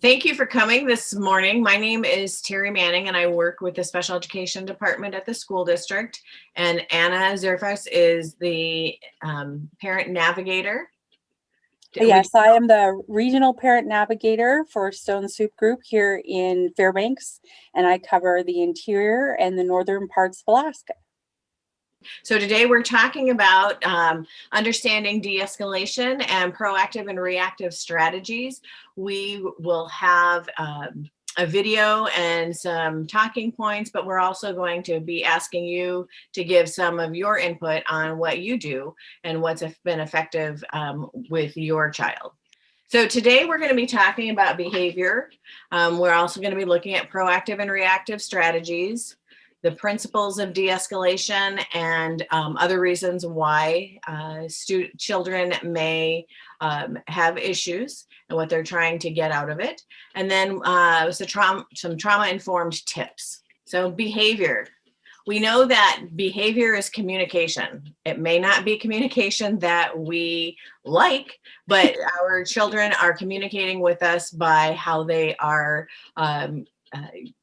Thank you for coming this morning. My name is Terry Manning, and I work with the Special Education Department at the school district. And Anna Zerfas is the parent navigator. Yes, I am the regional parent navigator for Stone Soup Group here in Fairbanks, and I cover the interior and the northern parts of Alaska. So today we're talking about understanding de-escalation and proactive and reactive strategies. We will have a video and some talking points, but we're also going to be asking you to give some of your input on what you do and what's been effective with your child. So today we're going to be talking about behavior. We're also going to be looking at proactive and reactive strategies, the principles of de-escalation, and other reasons why children may have issues and what they're trying to get out of it. And then some trauma-informed tips. So behavior. We know that behavior is communication. It may not be communication that we like, but our children are communicating with us by how they are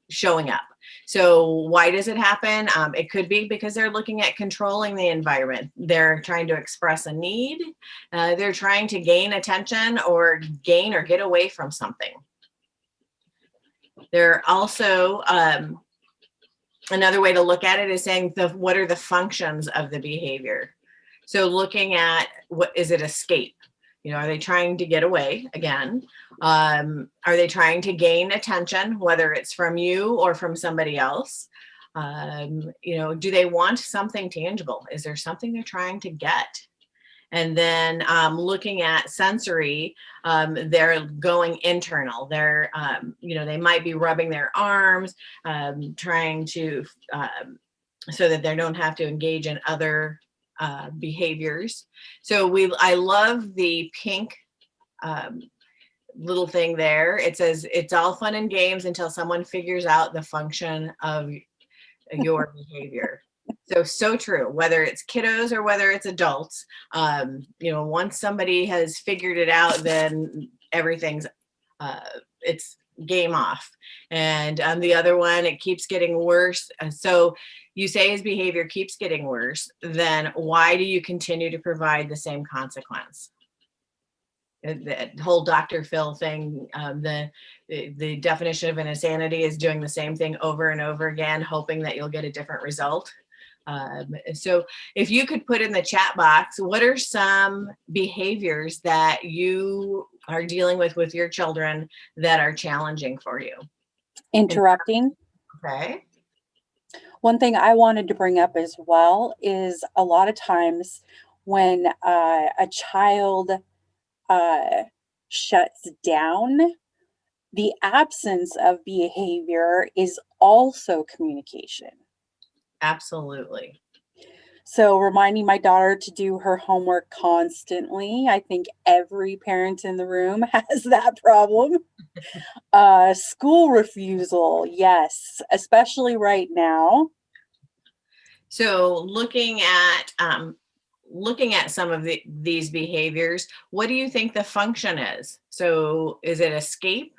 showing up. So why does it happen? It could be because they're looking at controlling the environment. They're trying to express a need. They're trying to gain attention or get away from something. They're also, another way to look at it is saying what are the functions of the behavior? So looking at is it escape? Are they trying to get away again? Are they trying to gain attention, whether it's from you or from somebody else? Do they want something tangible? Is there something they're trying to get? And then looking at sensory, they're going internal. They're, they might be rubbing their arms, trying to, so that they don't have to engage in other behaviors. So I love the pink little thing there. It says it's all fun and games until someone figures out the function of your behavior. So true, whether it's kiddos or whether it's adults. Once somebody has figured it out, then everything's it's game off. And the other one, it keeps getting worse. So you say his behavior keeps getting worse, then why do you continue to provide the same consequence? That whole Dr. Phil thing, the definition of an insanity is doing the same thing over and over again, hoping that you'll get a different result. So if you could put in the chat box, what are some behaviors that you are dealing with your children that are challenging for you? Interrupting. Okay. One thing I wanted to bring up as well is a lot of times when a child shuts down, the absence of behavior is also communication. Absolutely. So reminding my daughter to do her homework constantly. I think every parent in the room has that problem. School refusal, yes, especially right now. So looking at some of these behaviors, what do you think the function is? So is it escape,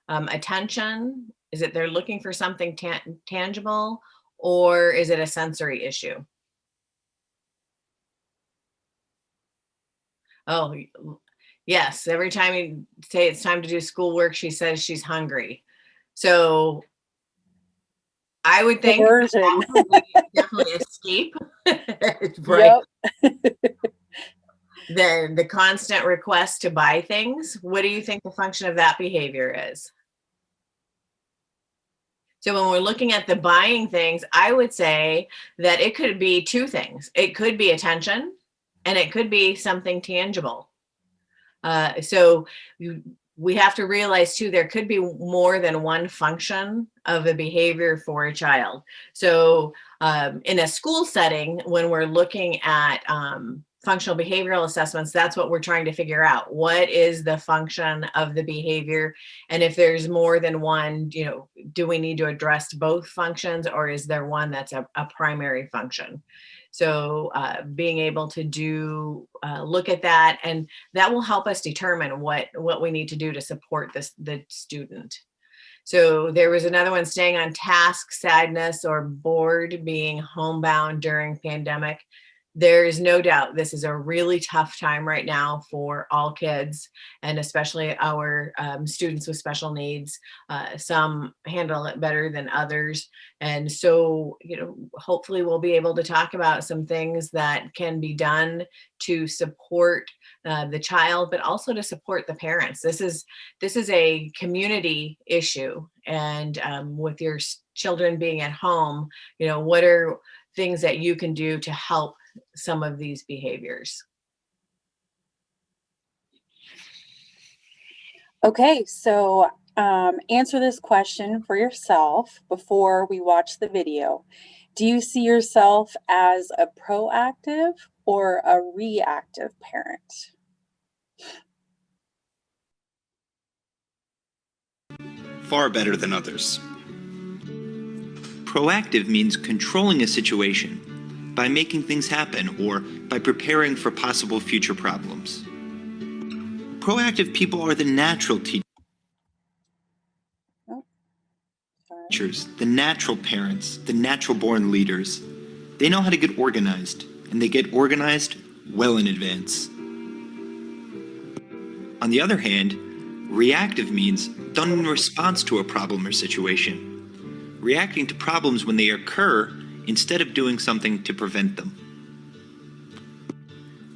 attention? Is it they're looking for something tangible, or is it a sensory issue? Oh, yes. Every time you say it's time to do schoolwork, she says she's hungry. So I would think definitely escape, right? Yep. Then the constant request to buy things. What do you think the function of that behavior is? So when we're looking at the buying things, I would say that it could be two things. It could be attention, and it could be something tangible. So we have to realize too, there could be more than one function of a behavior for a child. So in a school setting, when we're looking at functional behavioral assessments, that's what we're trying to figure out. What is the function of the behavior? And if there's more than one, do we need to address both functions, or is there one that's a primary function? So being able to look at that, and that will help us determine what we need to do to support the student. So there was another one, staying on task, sadness, or bored, being homebound during pandemic. There is no doubt this is a really tough time right now for all kids, and especially our students with special needs. Some handle it better than others. And so, hopefully we'll be able to talk about some things that can be done to support the child, but also to support the parents. This is a community issue, and with your children being at home, what are things that you can do to help some of these behaviors? Okay, so answer this question for yourself before we watch the video. Do you see yourself as a proactive or a reactive parent? Far better than others. Proactive means controlling a situation by making things happen or by preparing for possible future problems. Proactive people are the natural teachers, the natural parents, the natural born leaders. They know how to get organized, and they get organized well in advance. On the other hand, reactive means done in response to a problem or situation, reacting to problems when they occur instead of doing something to prevent them.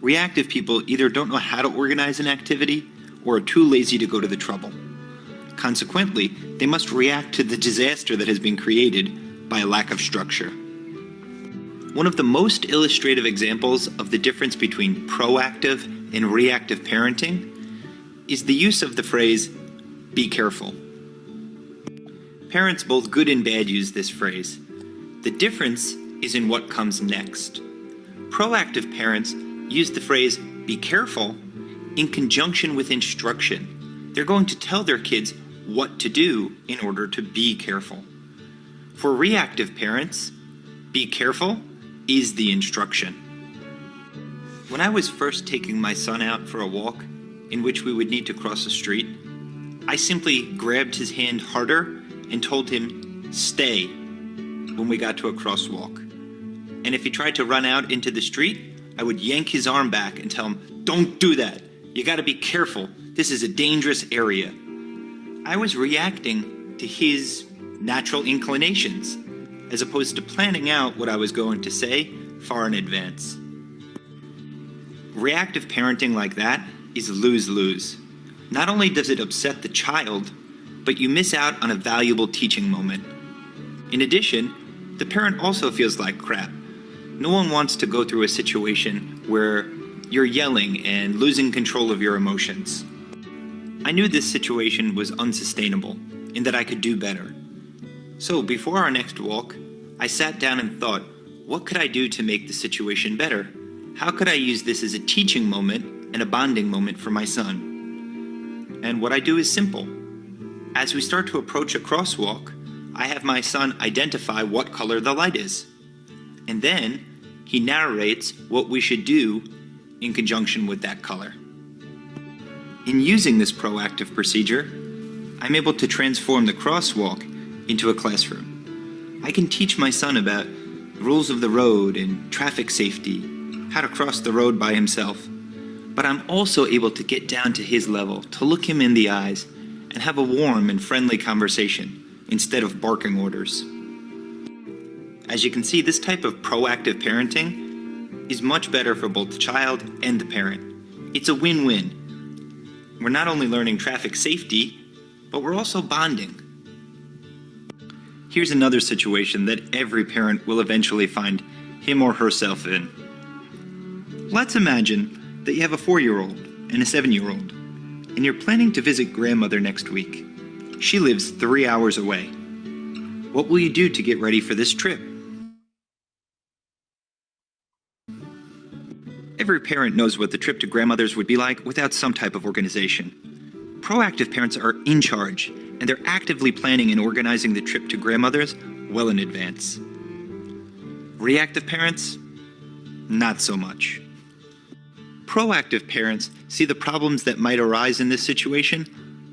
Reactive people either don't know how to organize an activity or are too lazy to go to the trouble. Consequently, they must react to the disaster that has been created by a lack of structure. One of the most illustrative examples of the difference between proactive and reactive parenting is the use of the phrase, "be careful." Parents, both good and bad, use this phrase. The difference is in what comes next. Proactive parents use the phrase, "be careful," in conjunction with instruction. They're going to tell their kids what to do in order to be careful. For reactive parents, "be careful" is the instruction. When I was first taking my son out for a walk in which we would need to cross a street, I simply grabbed his hand harder and told him, "stay," when we got to a crosswalk. And if he tried to run out into the street, I would yank his arm back and tell him, "don't do that. You gotta be careful. This is a dangerous area." I was reacting to his natural inclinations, as opposed to planning out what I was going to say far in advance. Reactive parenting like that is lose-lose. Not only does it upset the child, but you miss out on a valuable teaching moment. In addition, the parent also feels like crap. No one wants to go through a situation where you're yelling and losing control of your emotions. I knew this situation was unsustainable and that I could do better. So before our next walk, I sat down and thought, what could I do to make the situation better? How could I use this as a teaching moment and a bonding moment for my son? And what I do is simple. As we start to approach a crosswalk, I have my son identify what color the light is. And then he narrates what we should do in conjunction with that color. In using this proactive procedure, I'm able to transform the crosswalk into a classroom. I can teach my son about rules of the road and traffic safety, how to cross the road by himself. But I'm also able to get down to his level, to look him in the eyes, and have a warm and friendly conversation instead of barking orders. As you can see, this type of proactive parenting is much better for both the child and the parent. It's a win-win. We're not only learning traffic safety, but we're also bonding. Here's another situation that every parent will eventually find him or herself in. Let's imagine that you have a 4-year-old and a 7-year-old, and you're planning to visit grandmother next week. She lives 3 hours away. What will you do to get ready for this trip? Every parent knows what the trip to grandmother's would be like without some type of organization. Proactive parents are in charge, and they're actively planning and organizing the trip to grandmother's well in advance. Reactive parents, Not so much. Proactive parents see the problems that might arise in this situation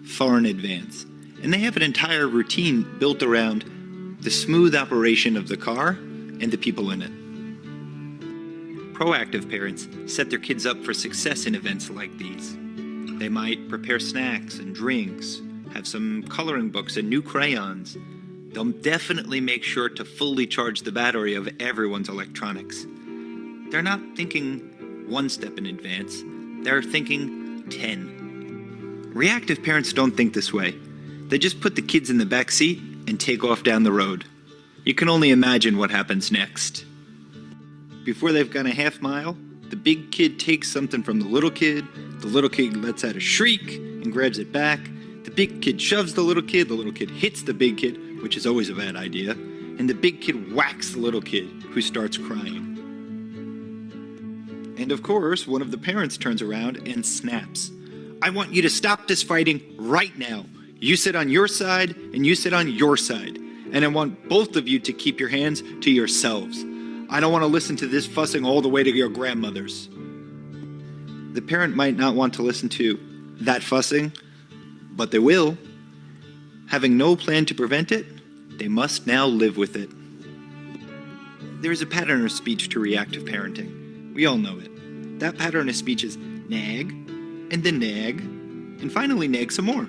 far in advance, and they have an entire routine built around the smooth operation of the car and the people in it. Proactive parents set their kids up for success in events like these. They might prepare snacks and drinks, have some coloring books and new crayons. They'll definitely make sure to fully charge the battery of everyone's electronics. They're not thinking one step in advance, they're thinking 10. Reactive parents don't think this way. They just put the kids in the back seat and take off down the road. You can only imagine what happens next. Before they've gone a half mile, the big kid takes something from the little kid lets out a shriek and grabs it back. The big kid shoves the little kid hits the big kid, which is always a bad idea, and the big kid whacks the little kid, who starts crying. And of course, one of the parents turns around and snaps. I want you to stop this fighting right now. You sit on your side, and you sit on your side. And I want both of you to keep your hands to yourselves. I don't want to listen to this fussing all the way to your grandmother's. The parent might not want to listen to that fussing, but they will. Having no plan to prevent it, they must now live with it. There is a pattern of speech to reactive parenting. We all know it. That pattern of speech is nag, and then nag, and finally nag some more.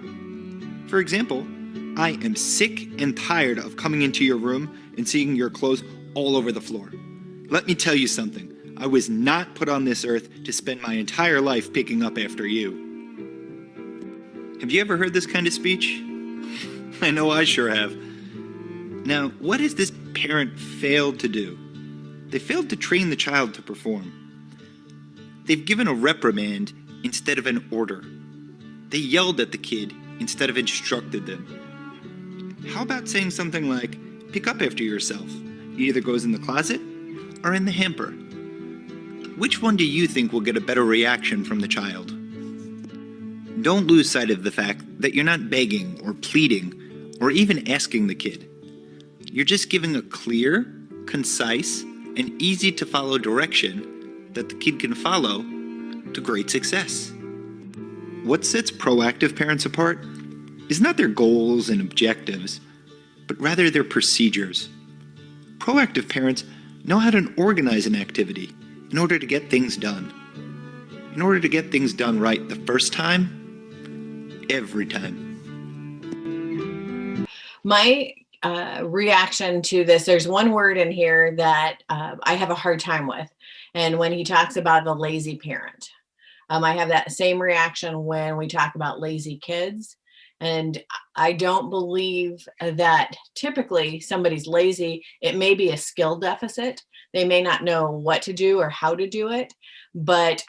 For example, I am sick and tired of coming into your room and seeing your clothes all over the floor. Let me tell you something. I was not put on this earth to spend my entire life picking up after you. Have you ever heard this kind of speech? I know I sure have. Now, what has this parent failed to do? They failed to train the child to perform. They've given a reprimand instead of an order. They yelled at the kid instead of instructed them. How about saying something like, pick up after yourself? It either goes in the closet or in the hamper. Which one do you think will get a better reaction from the child? Don't lose sight of the fact that you're not begging or pleading or even asking the kid. You're just giving a clear, concise, and easy to follow direction that the kid can follow to great success. What sets proactive parents apart is not their goals and objectives, but rather their procedures. Proactive parents know how to organize an activity in order to get things done. In order to get things done right the first time, every time. My reaction to this, there's one word in here that I have a hard time with. And when he talks about the lazy parent, I have that same reaction when we talk about lazy kids. And I don't believe that typically somebody's lazy. It may be a skill deficit. They may not know what to do or how to do it, but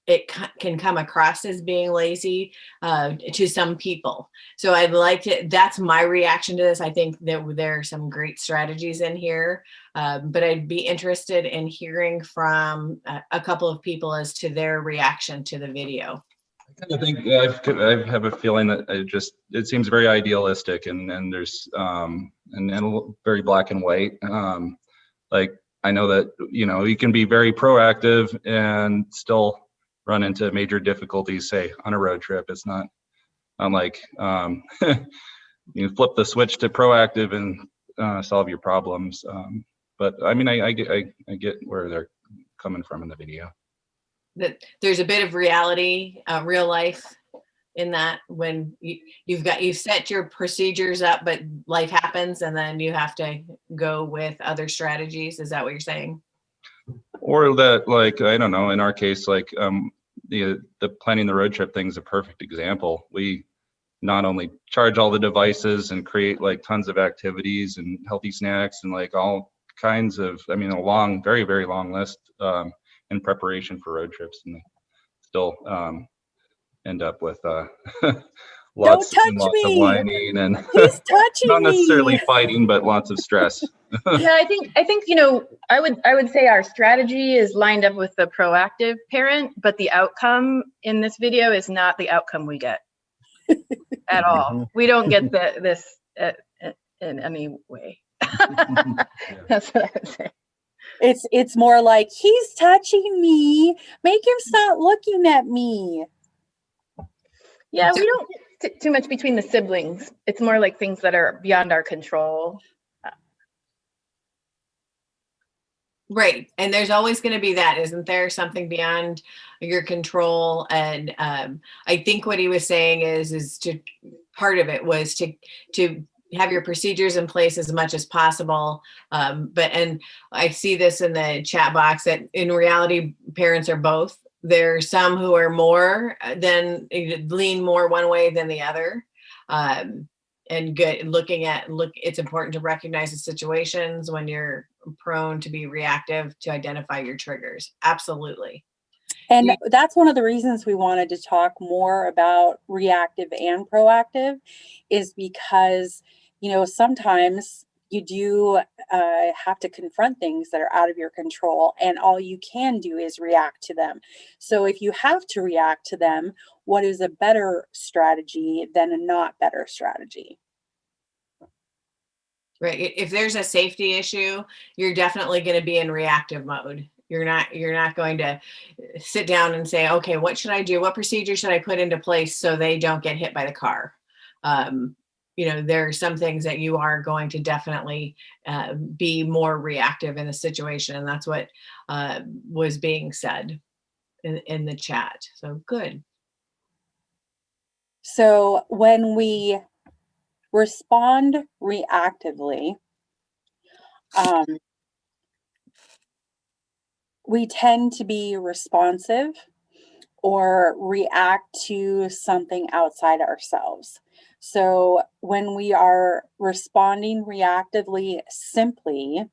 it can come across as being lazy to some people. So I'd like to, that's my reaction to this. I think that there are some great strategies in here, but I'd be interested in hearing from a couple of people as to their reaction to the video. I think I have a feeling that it seems very idealistic and there's and very black and white. Like I know that you can be very proactive and still run into major difficulties, say on a road trip. It's not unlike you flip the switch to proactive and solve your problems. But I mean, I get where they're coming from in the video. That there's a bit of reality, real life in that when you've set your procedures up, but life happens and then you have to go with other strategies. Is that what you're saying? Or that, like, I don't know, in our case, like the planning the road trip thing is a perfect example. We not only charge all the devices and create like tons of activities and healthy snacks and like all kinds of, I mean, a long, very, very long list in preparation for road trips, and still end up with lots of whining and He's touching not necessarily me. fighting, but lots of stress. Yeah, I think I would say our strategy is lined up with the proactive parent, but the outcome in this video is not the outcome we get at all. We don't get this in any way. That's what I would say. It's more like, he's touching me. Make him stop looking at me. Yeah, we don't get too much between the siblings. It's more like things that are beyond our control. Right. And there's always going to be that, isn't there? Something beyond your control. And I think what he was saying is to, part of it was to have your procedures in place as much as possible. And I see this in the chat box that in reality, parents are both. There are some who are more than lean more one way than the other. And good it's important to recognize the situations when you're prone to be reactive, to identify your triggers. Absolutely. And that's one of the reasons we wanted to talk more about reactive and proactive, is because, sometimes you do have to confront things that are out of your control, and all you can do is react to them. So if you have to react to them, what is a better strategy than a not better strategy? Right. If there's a safety issue, you're definitely going to be in reactive mode. You're not going to sit down and say, okay, what should I do? What procedure should I put into place so they don't get hit by the car? There are some things that you are going to definitely be more reactive in the situation. And that's what was being said in the chat. So good. So when we respond reactively, we tend to be responsive or react to something outside ourselves. So when we are responding reactively, simply,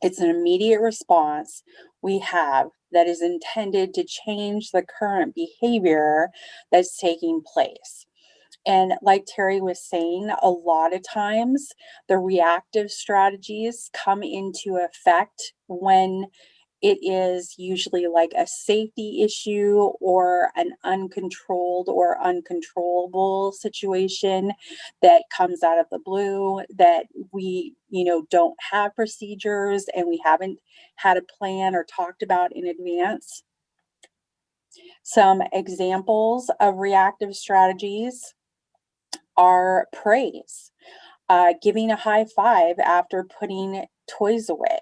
it's an immediate response we have that is intended to change the current behavior that's taking place. And like Terry was saying, a lot of times the reactive strategies come into effect when it is usually like a safety issue or an uncontrolled or uncontrollable situation that comes out of the blue, that we, don't have procedures and we haven't had a plan or talked about in advance. Some examples of reactive strategies are praise, giving a high five after putting toys away,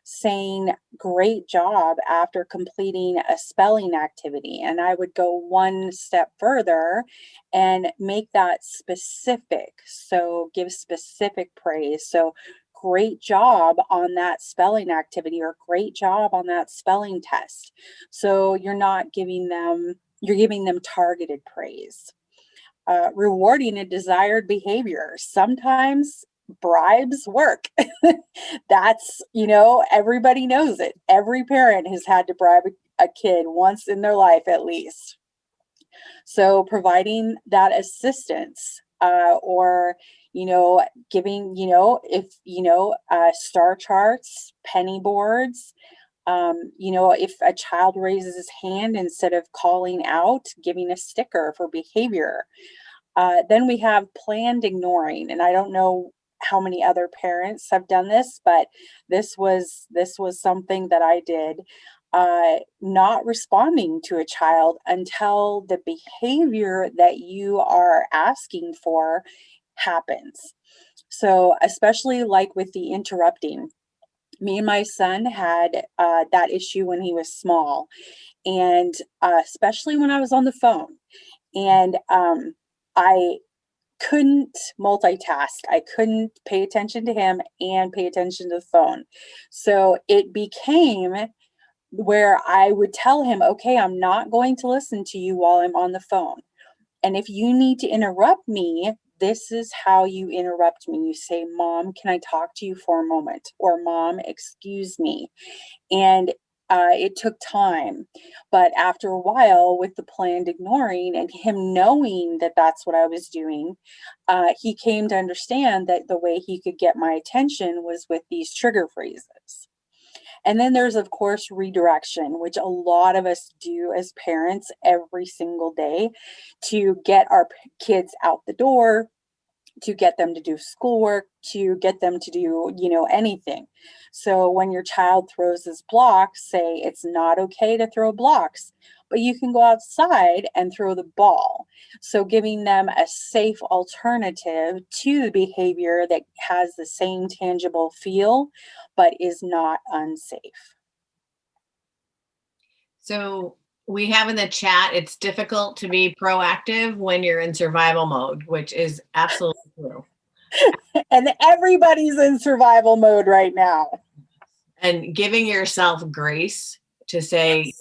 saying great job after completing a spelling activity. And I would go one step further and make that specific. So give specific praise. So great job on that spelling activity, or great job on that spelling test. So you're giving them targeted praise. Rewarding a desired behavior. Sometimes bribes work. That's, everybody knows it. Every parent has had to bribe a kid once in their life at least. So providing that assistance, or, giving, if, star charts, penny boards, if a child raises his hand instead of calling out, giving a sticker for behavior. Then we have planned ignoring, and I don't know how many other parents have done this, but this was something that I did. Not responding to a child until the behavior that you are asking for happens. So especially like with the interrupting. Me and my son had that issue when he was small, and especially when I was on the phone. And I couldn't multitask. I couldn't pay attention to him and pay attention to the phone. So it became where I would tell him, okay, I'm not going to listen to you while I'm on the phone. And if you need to interrupt me, this is how you interrupt me. You say, Mom, can I talk to you for a moment? Or Mom, excuse me. And it took time, but after a while, with the planned ignoring and him knowing that that's what I was doing, he came to understand that the way he could get my attention was with these trigger phrases. And then there's, of course, redirection, which a lot of us do as parents every single day to get our kids out the door, to get them to do schoolwork, to get them to do, anything. So when your child throws this block, say it's not okay to throw blocks, but you can go outside and throw the ball. So giving them a safe alternative to the behavior that has the same tangible feel, but is not unsafe. So we have in the chat, it's difficult to be proactive when you're in survival mode, which is absolutely true. And everybody's in survival mode right now. And giving yourself grace to say, Yes.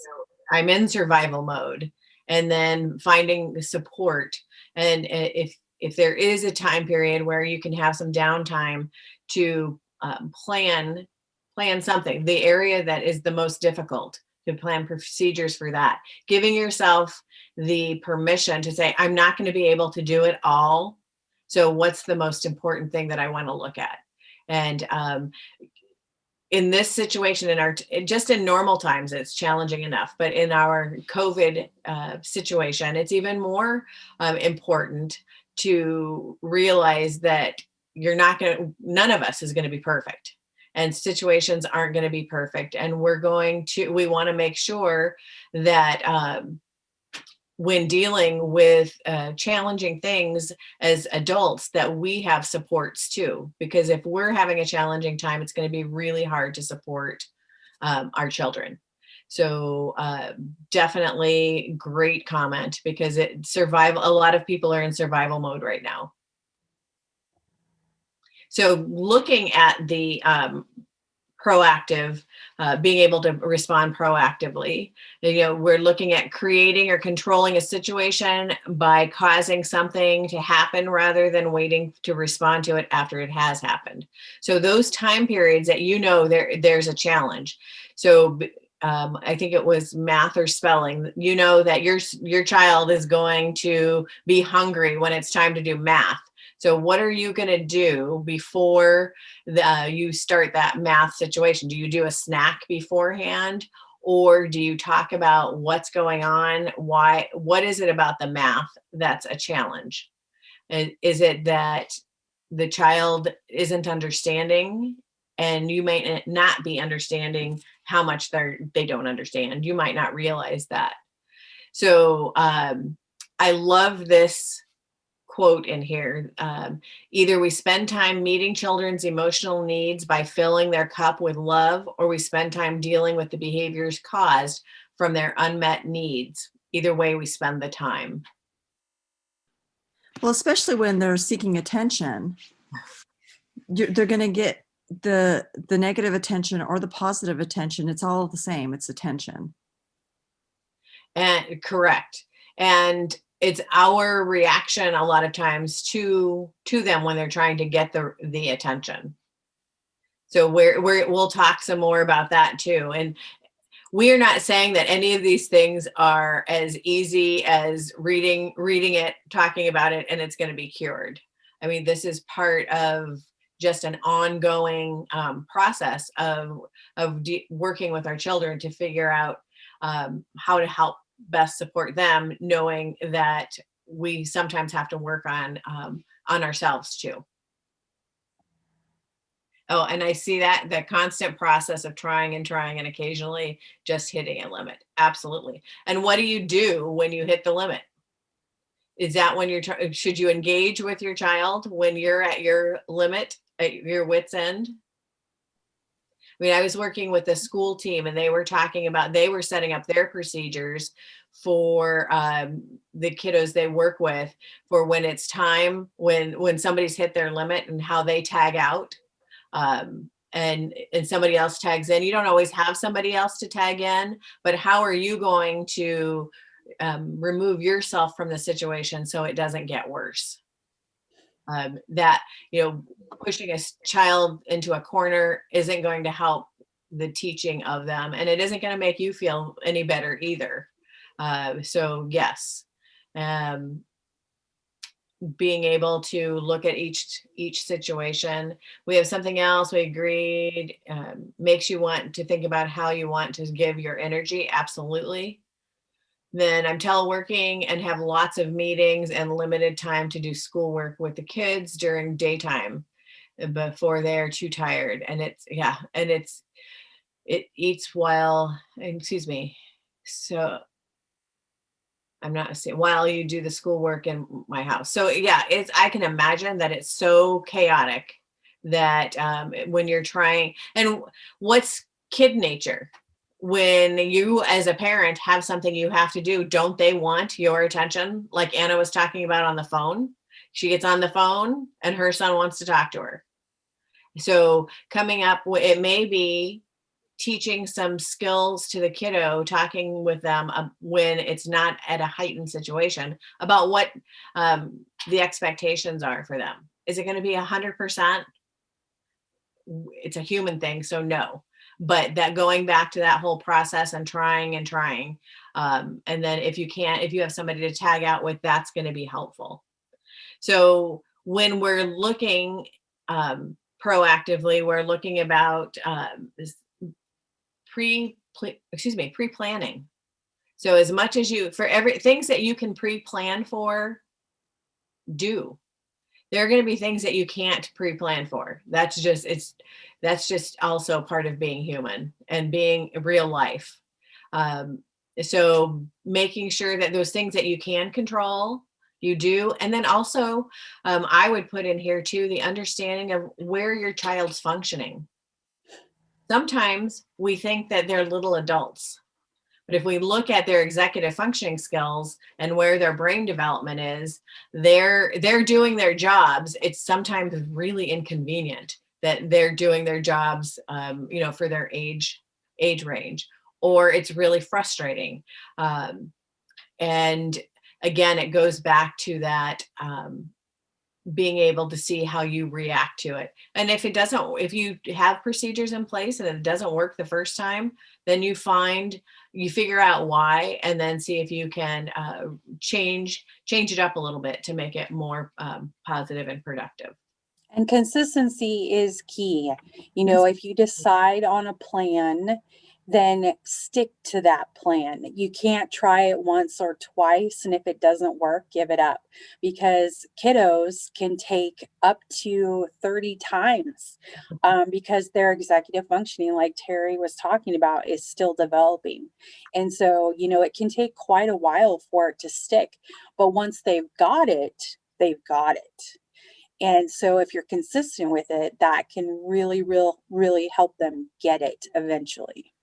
I'm in survival mode, and then finding the support. And if there is a time period where you can have some downtime to plan something, the area that is the most difficult, to plan procedures for that, giving yourself the permission to say, I'm not going to be able to do it all. So what's the most important thing that I want to look at? And in this situation, just in normal times, it's challenging enough, but in our COVID situation, it's even more important to realize that none of us is going to be perfect, and situations aren't going to be perfect. And we want to make sure that when dealing with challenging things as adults, that we have supports too, because if we're having a challenging time, it's going to be really hard to support our children. So definitely great comment, because a lot of people are in survival mode right now. So looking at the proactive, being able to respond proactively. We're looking at creating or controlling a situation by causing something to happen rather than waiting to respond to it after it has happened. So those time periods that there's a challenge. So I think it was math or spelling, that your child is going to be hungry when it's time to do math. So what are you going to do before you start that math situation? Do you do a snack beforehand, or do you talk about what's going on? What is it about the math that's a challenge? Is it that the child isn't understanding, and you may not be understanding how much they don't understand? You might not realize that. So I love this quote in here. Either we spend time meeting children's emotional needs by filling their cup with love, or we spend time dealing with the behaviors caused from their unmet needs. Either way, we spend the time. Well, especially when they're seeking attention, they're going to get the negative attention or the positive attention. It's all the same. It's attention. And correct. And it's our reaction a lot of times to them when they're trying to get the attention. So we'll talk some more about that too. And we are not saying that any of these things are as easy as reading it, talking about it, and it's going to be cured. I mean, this is part of just an ongoing process of working with our children to figure out how to help best support them, knowing that we sometimes have to work on ourselves too. Oh, and I see that the constant process of trying and occasionally just hitting a limit. Absolutely. And what do you do when you hit the limit? Is that when should you engage with your child when you're at your limit, at your wit's end? I mean, I was working with a school team, and they were talking about, they were setting up their procedures for the kiddos they work with, for when it's time, when somebody's hit their limit, and how they tag out, and somebody else tags in. You don't always have somebody else to tag in, but how are you going to remove yourself from the situation so it doesn't get worse? Pushing a child into a corner isn't going to help the teaching of them, and it isn't going to make you feel any better either. So yes, being able to look at each situation. We have something else we agreed, makes you want to think about how you want to give your energy. Absolutely. then I'm teleworking and have lots of meetings and limited time to do schoolwork with the kids during daytime before they're too tired. And it's, yeah, and it eats while, excuse me. So I'm not saying while you do the schoolwork in my house. So yeah, I can imagine that it's so chaotic that when you're trying, and what's kid nature? When you as a parent have something you have to do, don't they want your attention? Like Anna was talking about on the phone. She gets on the phone and her son wants to talk to her. So coming up, it may be teaching some skills to the kiddo, talking with them when it's not at a heightened situation about what the expectations are for them. Is it going to be 100%? It's a human thing, so no. But that going back to that whole process and trying and trying. And then if you have somebody to tag out with, that's going to be helpful. So when we're looking proactively, we're looking about pre-planning. So as much as things that you can pre-plan for, do. There are going to be things that you can't pre-plan for. That's just also part of being human and being real life. So making sure that those things that you can control, you do. And then also, I would put in here too, the understanding of where your child's functioning. Sometimes we think that they're little adults, but if we look at their executive functioning skills and where their brain development is, they're doing their jobs. It's sometimes really inconvenient that they're doing their jobs, for their age range, or it's really frustrating. And again, it goes back to that being able to see how you react to it. And if you have procedures in place and it doesn't work the first time, then you figure out why, and then see if you can change it up a little bit to make it more positive and productive. And consistency is key. If you decide on a plan, then stick to that plan. You can't try it once or twice, and if it doesn't work, give it up, because kiddos can take up to 30 times because their executive functioning, like Terry was talking about, is still developing. And so, it can take quite a while for it to stick, but once they've got it, they've got it. And so if you're consistent with it, that can really help them get it eventually.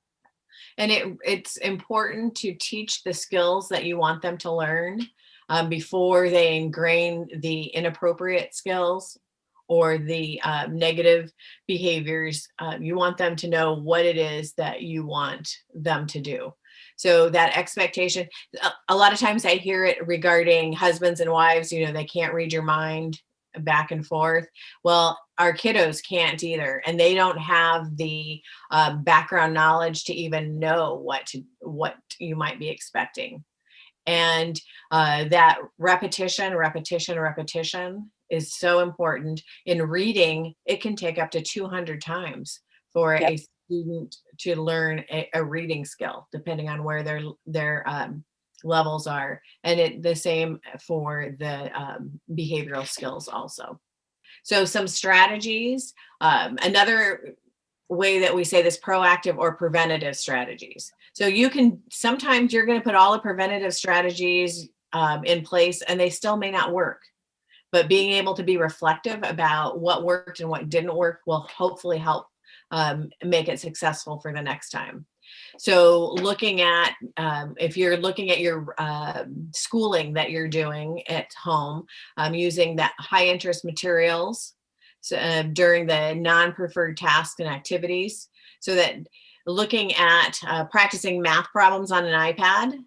And it's important to teach the skills that you want them to learn before they ingrain the inappropriate skills or the negative behaviors. You want them to know what it is that you want them to do. So that expectation, a lot of times I hear it regarding husbands and wives, they can't read your mind back and forth. Well, our kiddos can't either, and they don't have the background knowledge to even know what you might be expecting. And that repetition is so important. In reading, it can take up to 200 times for a student to learn a reading skill, depending on where their levels are, and the same for the behavioral skills also. So some strategies, another way that we say this, proactive or preventative strategies. So sometimes you're going to put all the preventative strategies in place and they still may not work, but being able to be reflective about what worked and what didn't work will hopefully help make it successful for the next time. So looking at, if you're looking at your schooling that you're doing at home, using that high interest materials during the non-preferred tasks and activities, so that looking at practicing math problems on an iPad.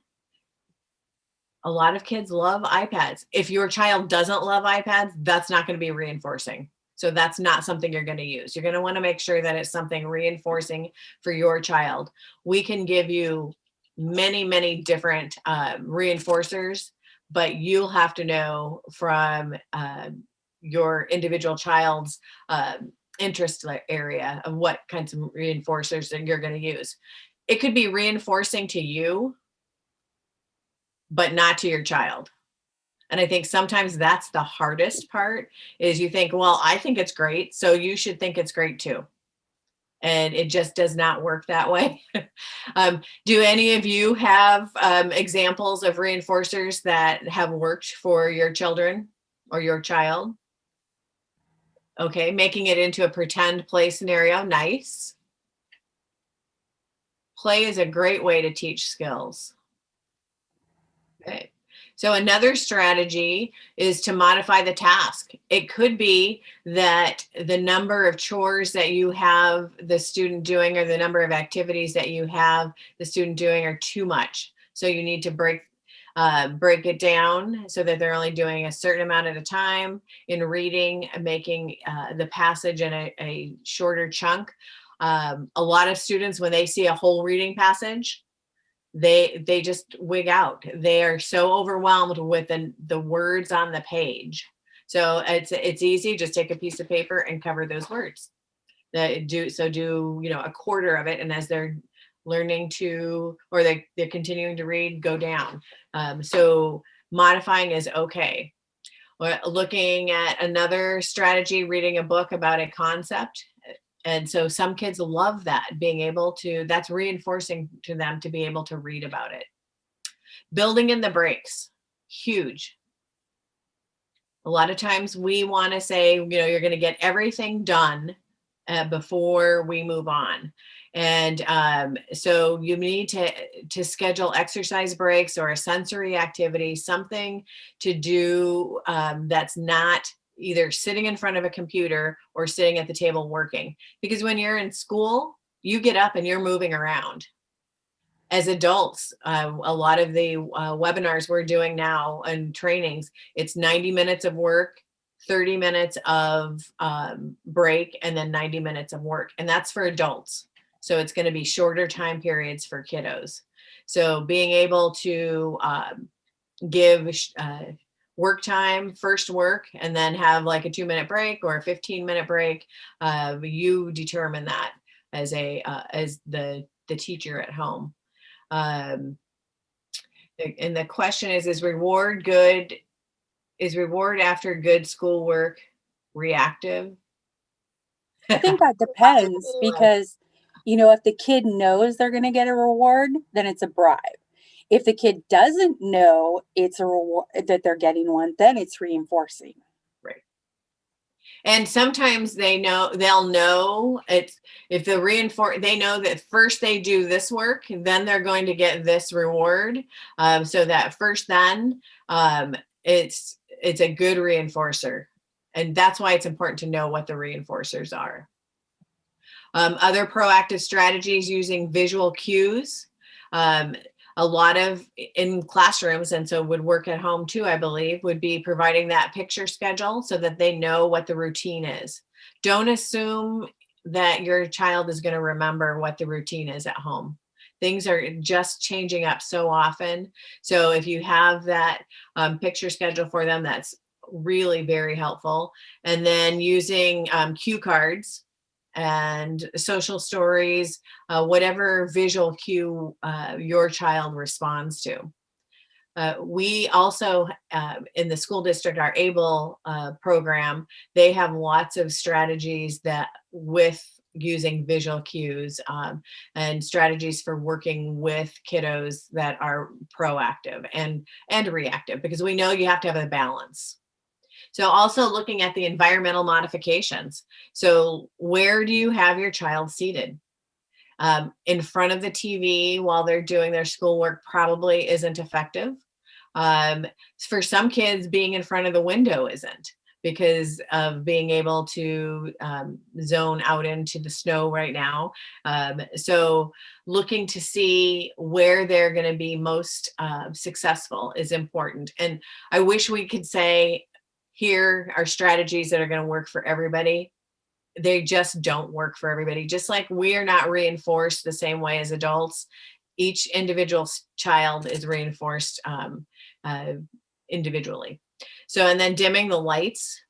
A lot of kids love iPads. If your child doesn't love iPads, that's not going to be reinforcing. So that's not something you're going to use. You're going to want to make sure that it's something reinforcing for your child. We can give you many, many different reinforcers, but you'll have to know from your individual child's interest area of what kinds of reinforcers that you're going to use. It could be reinforcing to you, but not to your child. And I think sometimes that's the hardest part, is you think, well, I think it's great, so you should think it's great too. And it just does not work that way. Do any of you have examples of reinforcers that have worked for your children or your child? Okay, making it into a pretend play scenario, nice. Play is a great way to teach skills. Okay. So another strategy is to modify the task. It could be that the number of chores that you have the student doing, or the number of activities that you have the student doing, are too much. So you need to break it down so that they're only doing a certain amount at a time. In reading, making the passage in a shorter chunk. A lot of students, when they see a whole reading passage, they just wig out. They are so overwhelmed with the words on the page. So it's easy. Just take a piece of paper and cover those words. Do a quarter of it, and as they're learning to, or they're continuing to read, go down. So modifying is okay. Looking at another strategy, reading a book about a concept. And so some kids love that, being able to, that's reinforcing to them to be able to read about it. Building in the breaks, huge. A lot of times we want to say, you're going to get everything done before we move on. And so you need to schedule exercise breaks or a sensory activity, something to do that's not either sitting in front of a computer or sitting at the table working. Because when you're in school, you get up and you're moving around. As adults, a lot of the webinars we're doing now and trainings, it's 90 minutes of work, 30 minutes of break, and then 90 minutes of work. And that's for adults. So it's going to be shorter time periods for kiddos. So being able to give work time, first work, and then have like a 2-minute break or a 15-minute break, you determine that as the teacher at home. And the question is reward after good schoolwork reactive? I think that depends, because, if the kid knows they're going to get a reward, then it's a bribe. If the kid doesn't know it's a reward, that they're getting one, then it's reinforcing. Right. And sometimes they'll know it's, if they know that first they do this work, then they're going to get this reward. So that first, then it's a good reinforcer. And that's why it's important to know what the reinforcers are. Other proactive strategies using visual cues. A lot of in classrooms, and so would work at home too, I believe, would be providing that picture schedule so that they know what the routine is. Don't assume that your child is going to remember what the routine is at home. Things are just changing up so often. So if you have that picture schedule for them, that's really very helpful. And then using cue cards and social stories, whatever visual cue your child responds to. We also, in the school district, our ABLE program, they have lots of strategies that with using visual cues and strategies for working with kiddos that are proactive and reactive, because we know you have to have a balance. So also looking at the environmental modifications. So where do you have your child seated? In front of the TV while they're doing their schoolwork probably isn't effective. For some kids, being in front of the window isn't, because of being able to zone out into the snow right now. So looking to see where they're going to be most successful is important. And I wish we could say, here are strategies that are going to work for everybody. They just don't work for everybody. Just like we are not reinforced the same way as adults, each individual child is reinforced individually. So, and then dimming the lights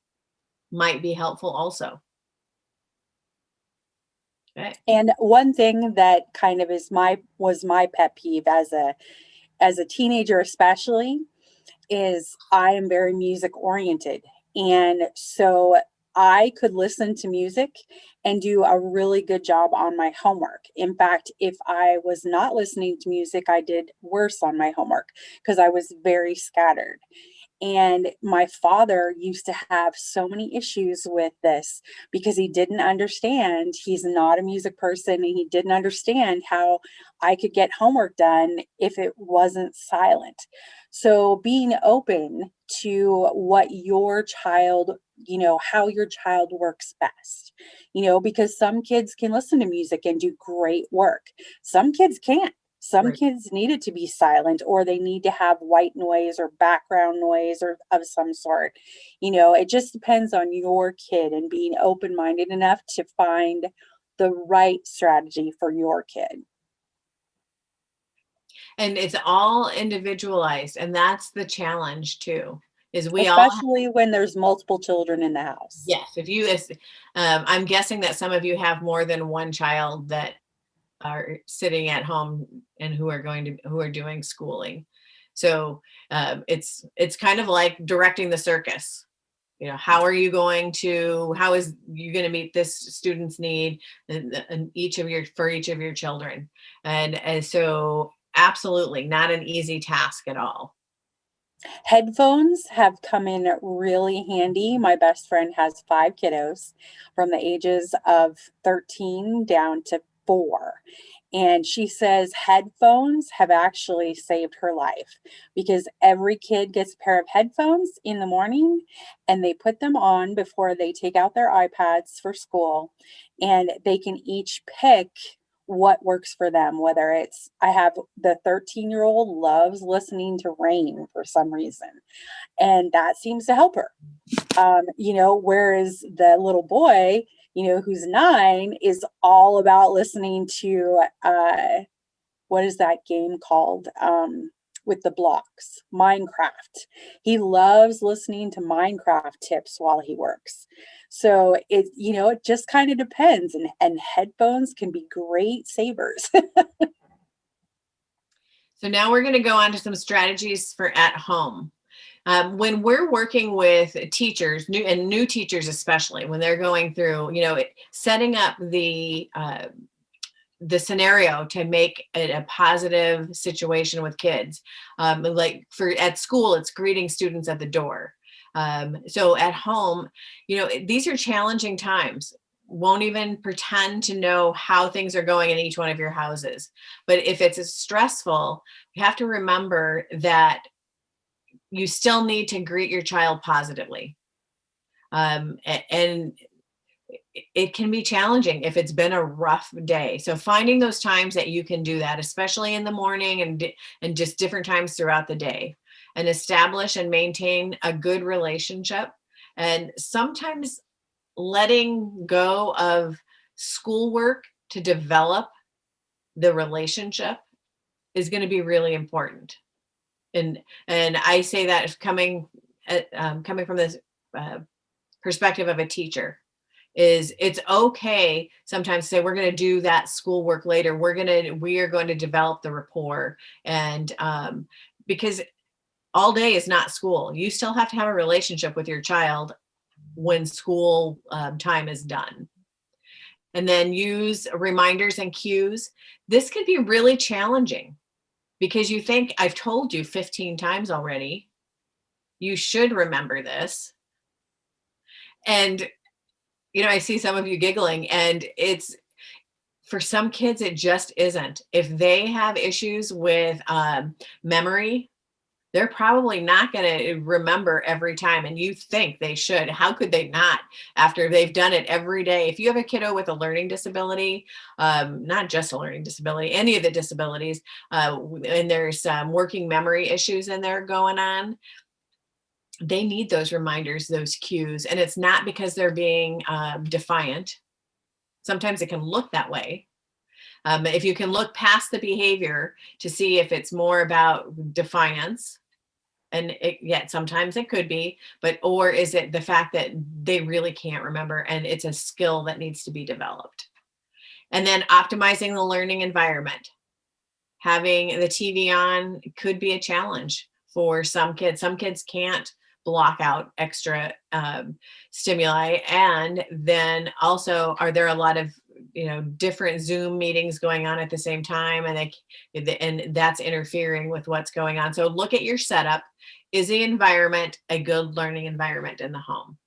might be helpful also. Okay. And one thing that kind of was my pet peeve as as a teenager especially, is I am very music oriented. And so I could listen to music and do a really good job on my homework. In fact, if I was not listening to music, I did worse on my homework because I was very scattered. And my father used to have so many issues with this because he didn't understand. He's not a music person, and he didn't understand how I could get homework done if it wasn't silent. So being open to what your child, how your child works best, because some kids can listen to music and do great work. Some kids can't. Some Right. kids need it to be silent, or they need to have white noise or background noise or of some sort. It just depends on your kid, and being open-minded enough to find the right strategy for your kid. And it's all individualized, and that's the challenge too, is we all Especially when there's multiple children in the house. yes, if you I'm guessing that some of you have more than one child that are sitting at home and who are doing schooling. So it's kind of like directing the circus. How is you going to meet this student's need and for each of your children? And so absolutely not an easy task at all. Headphones have come in really handy. My best friend has 5 kiddos from the ages of 13 down to 4. And she says headphones have actually saved her life because every kid gets a pair of headphones in the morning, and they put them on before they take out their iPads for school, and they can each pick what works for them. Whether it's, I have the 13-year-old loves listening to rain for some reason, and that seems to help her. Whereas the little boy, who's 9, is all about listening to, what is that game called? With the blocks, Minecraft. He loves listening to Minecraft tips while he works. So it just kind of depends, and headphones can be great savers. So now we're going to go on to some strategies for at home. When we're working with teachers, new teachers especially, when they're going through, setting up the scenario to make it a positive situation with kids. Like at school, it's greeting students at the door. So at home, these are challenging times. Won't even pretend to know how things are going in each one of your houses. But if it's stressful, you have to remember that you still need to greet your child positively. And it can be challenging if it's been a rough day. So finding those times that you can do that, especially in the morning and just different times throughout the day, and establish and maintain a good relationship. And sometimes letting go of schoolwork to develop the relationship is going to be really important. And I say that coming from this perspective of a teacher, is it's okay sometimes to say we're going to do that schoolwork later. We are going to develop the rapport, and because all day is not school. You still have to have a relationship with your child when school time is done. And then use reminders and cues. This could be really challenging because you think, I've told you 15 times already, you should remember this. And I see some of you giggling, and it's, for some kids, it just isn't. If they have issues with memory, they're probably not going to remember every time. And you think they should. How could they not after they've done it every day? If you have a kiddo with a learning disability, not just a learning disability, any of the disabilities, and there's working memory issues in there going on, they need those reminders, those cues. And it's not because they're being defiant. Sometimes it can look that way. If you can look past the behavior to see if it's more about defiance, and sometimes it could be, or is it the fact that they really can't remember and it's a skill that needs to be developed? And then optimizing the learning environment. having the TV on could be a challenge for some kids. Some kids can't block out extra stimuli. And then also, are there a lot of different Zoom meetings going on at the same time, and that's interfering with what's going on? So look at your setup. Is the environment a good learning environment in the home?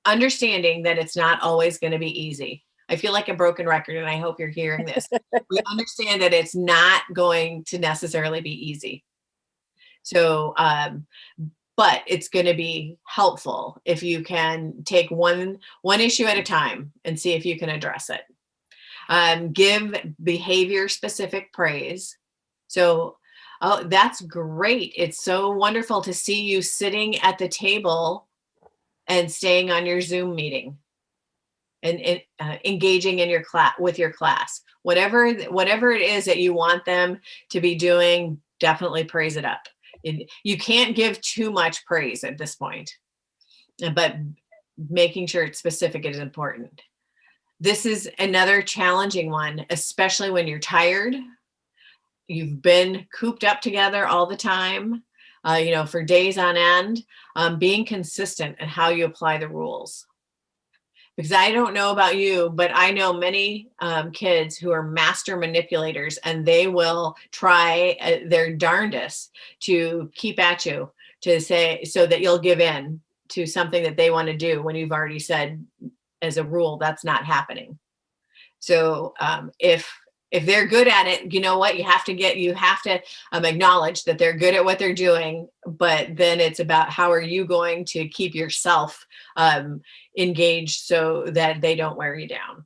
Understanding that it's not always going to be easy. I feel like a broken record, and I hope you're hearing this. We understand that it's not going to necessarily be easy. So, but it's going to be helpful if you can take one issue at a time and see if you can address it. Give behavior specific praise. So, oh, that's great. It's so wonderful to see you sitting at the table and staying on your Zoom meeting and engaging in your class with your class. Whatever it is that you want them to be doing, definitely praise it up. You can't give too much praise at this point, but making sure it's specific is important. This is another challenging one, especially when you're tired. You've been cooped up together all the time, for days on end. Being consistent in how you apply the rules. Because I don't know about you, but I know many kids who are master manipulators, and they will try their darndest to keep at you, to say, so that you'll give in to something that they want to do when you've already said as a rule that's not happening. So if they're good at it, you know what, you have to acknowledge that they're good at what they're doing, but then it's about how are you going to keep yourself engaged so that they don't wear you down.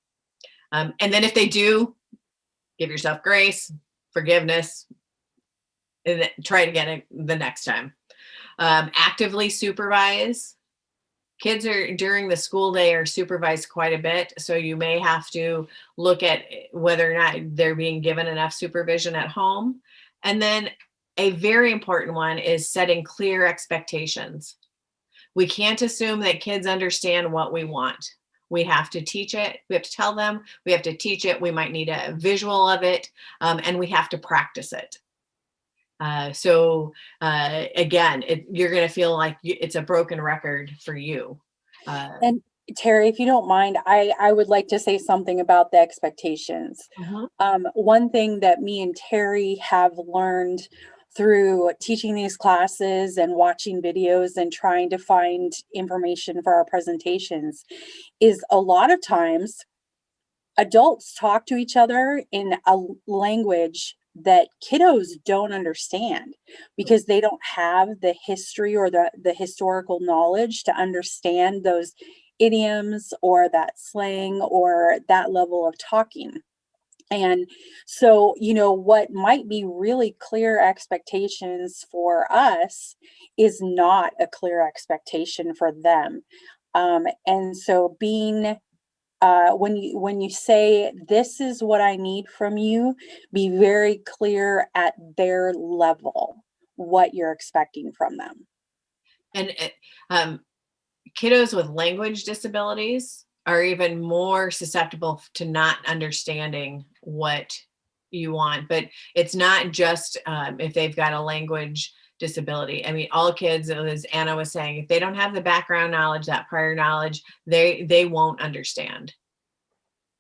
And then if they do, give yourself grace, forgiveness, and then try it again the next time. Actively supervise. Kids during the school day are supervised quite a bit, so you may have to look at whether or not they're being given enough supervision at home. And then a very important one is setting clear expectations. We can't assume that kids understand what we want. We have to teach it. We have to tell them. We have to teach it. We might need a visual of it, and we have to practice it. Again, you're going to feel like it's a broken record for you. And Terry, if you don't mind, I would like to say something about the expectations. One thing that me and Terry have learned through teaching these classes and watching videos and trying to find information for our presentations is a lot of times adults talk to each other in a language that kiddos don't understand because they don't have the history or the historical knowledge to understand those idioms or that slang or that level of talking. And so, what might be really clear expectations for us is not a clear expectation for them. And so being when you say, this is what I need from you, be very clear at their level, what you're expecting from them. And kiddos with language disabilities are even more susceptible to not understanding what you want. But it's not just if they've got a language disability. I mean, all kids, as Anna was saying, if they don't have the background knowledge, that prior knowledge, they won't understand.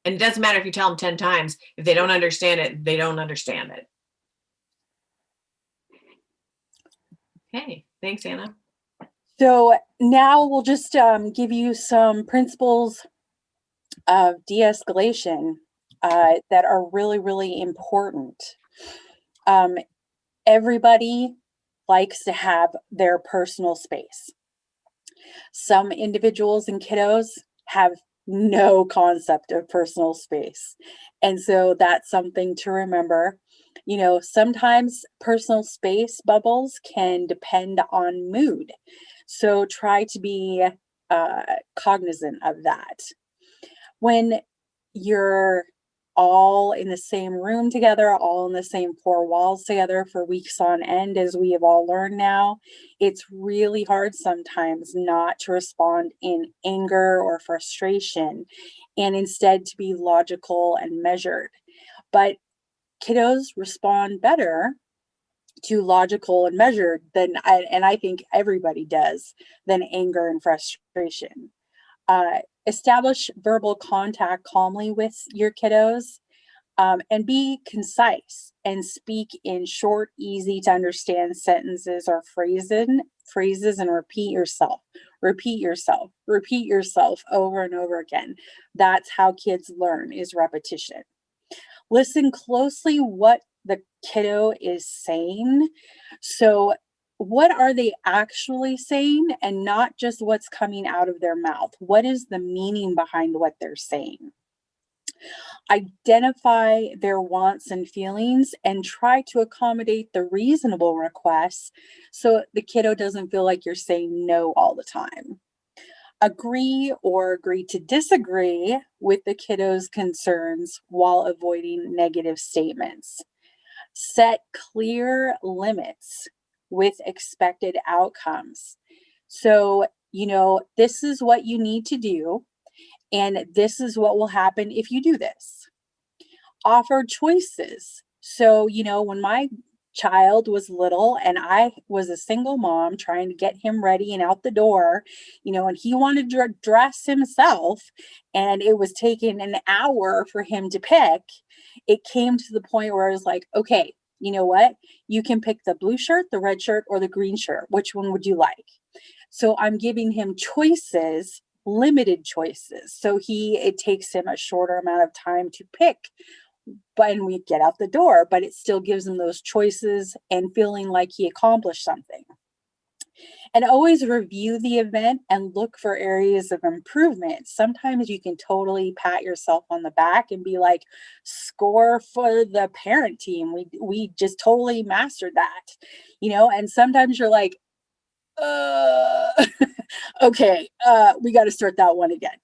And it doesn't matter if you tell them 10 times, if they don't understand it, they don't understand it. Okay, thanks, Anna. So now we'll just give you some principles of de-escalation that are really, really important. Everybody likes to have their personal space. Some individuals and kiddos have no concept of personal space. And so that's something to remember. Sometimes personal space bubbles can depend on mood. So try to be cognizant of that. When you're all in the same room together, all in the same four walls together for weeks on end, as we have all learned now, it's really hard sometimes not to respond in anger or frustration, and instead to be logical and measured. But kiddos respond better to logical and measured and I think everybody does, than anger and frustration. Establish verbal contact calmly with your kiddos, and be concise and speak in short, easy to understand sentences or phrases, and repeat yourself over and over again. That's how kids learn, is repetition. Listen closely what the kiddo is saying. So what are they actually saying, and not just what's coming out of their mouth? What is the meaning behind what they're saying? Identify their wants and feelings and try to accommodate the reasonable requests so the kiddo doesn't feel like you're saying no all the time. Agree or agree to disagree with the kiddo's concerns while avoiding negative statements. Set clear limits with expected outcomes. So, this is what you need to do, and this is what will happen if you do this. Offer choices. So, when my child was little and I was a single mom trying to get him ready and out the door, and he wanted to dress himself, and it was taking an hour for him to pick, it came to the point where I was like, okay, you know what? You can pick the blue shirt, the red shirt, or the green shirt. Which one would you like? So I'm giving him choices, limited choices. So it takes him a shorter amount of time to pick, and we get out the door, but it still gives him those choices and feeling like he accomplished something. And always review the event and look for areas of improvement. Sometimes you can totally pat yourself on the back and be like, score for the parent team. We just totally mastered that, and sometimes you're like, okay, we got to start that one again.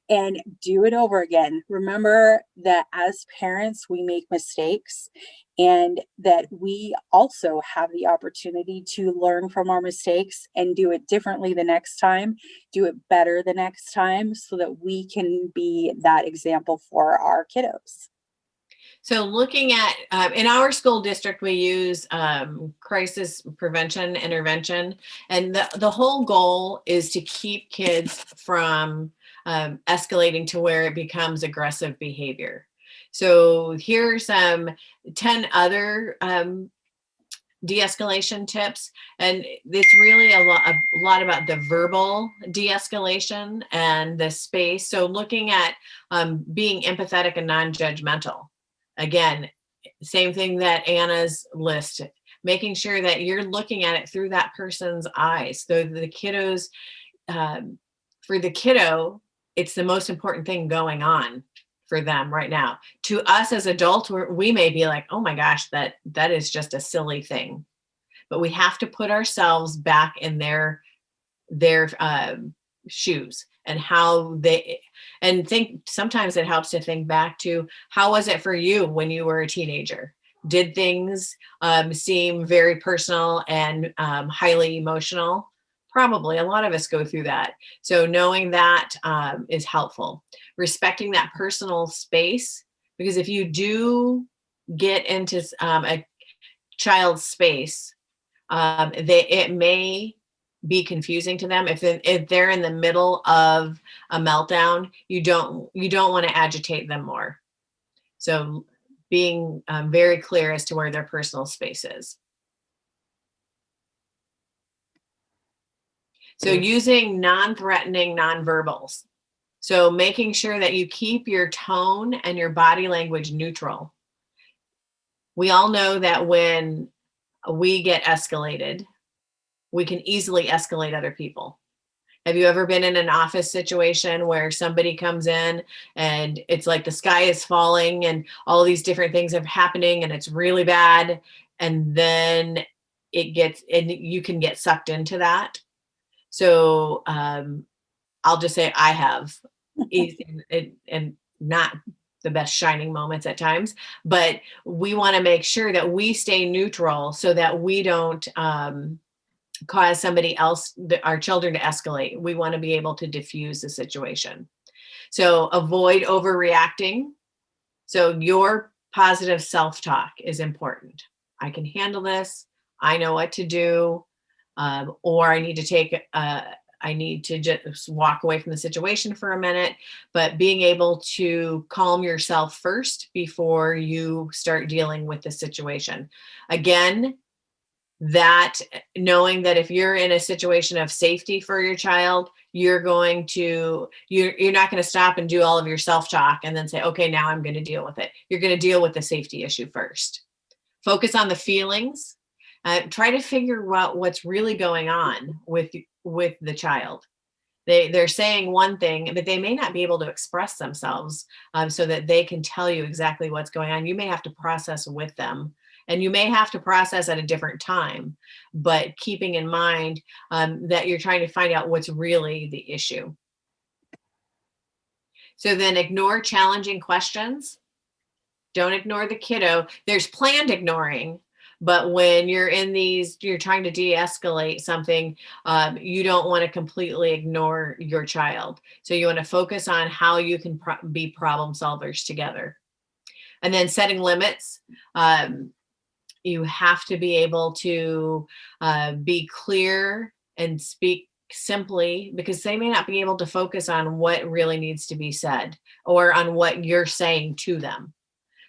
And do it over again. Remember that as parents, we make mistakes, and that we also have the opportunity to learn from our mistakes and do it differently the next time, do it better the next time, so that we can be that example for our kiddos. So looking at, in our school district, we use crisis prevention intervention. And the whole goal is to keep kids from escalating to where it becomes aggressive behavior. So here are some 10 other de-escalation tips. And it's really a lot about the verbal de-escalation and the space. So looking at being empathetic and non-judgmental. Again, same thing that Anna's list, making sure that you're looking at it through that person's eyes. So the kiddos, for the kiddo, it's the most important thing going on for them right now. To us as adults, we may be like, oh my gosh, that is just a silly thing. But we have to put ourselves back in their shoes, and how think. Sometimes it helps to think back to, how was it for you when you were a teenager? Did things seem very personal and highly emotional? Probably. A lot of us go through that. So knowing that is helpful. Respecting that personal space, because if you do get into a child's space, it may be confusing to them. If they're in the middle of a meltdown, you don't want to agitate them more. So being very clear as to where their personal space is. So using non-threatening nonverbals. So making sure that you keep your tone and your body language neutral. We all know that when we get escalated, we can easily escalate other people. Have you ever been in an office situation where somebody comes in and it's like the sky is falling and all these different things are happening and it's really bad, and then you can get sucked into that? So I'll just say I have, and not the best shining moments at times, but we want to make sure that we stay neutral so that we don't cause somebody else, our children, to escalate. We want to be able to diffuse the situation. So avoid overreacting. So your positive self-talk is important. I can handle this. I know what to do. Or I need to just walk away from the situation for a minute. But being able to calm yourself first before you start dealing with the situation. Again, that knowing that if you're in a situation of safety for your child, you're not going to stop and do all of your self-talk and then say, okay, now I'm going to deal with it. You're going to deal with the safety issue first. Focus on the feelings. Try to figure out what's really going on with the child. They're saying one thing, but they may not be able to express themselves so that they can tell you exactly what's going on. You may have to process with them, and you may have to process at a different time, but keeping in mind that you're trying to find out what's really the issue. So then ignore challenging questions. Don't ignore the kiddo. There's planned ignoring, but when you're you're trying to de-escalate something, you don't want to completely ignore your child. So you want to focus on how you can be problem solvers together. And then setting limits. You have to be able to be clear and speak simply, because they may not be able to focus on what really needs to be said or on what you're saying to them.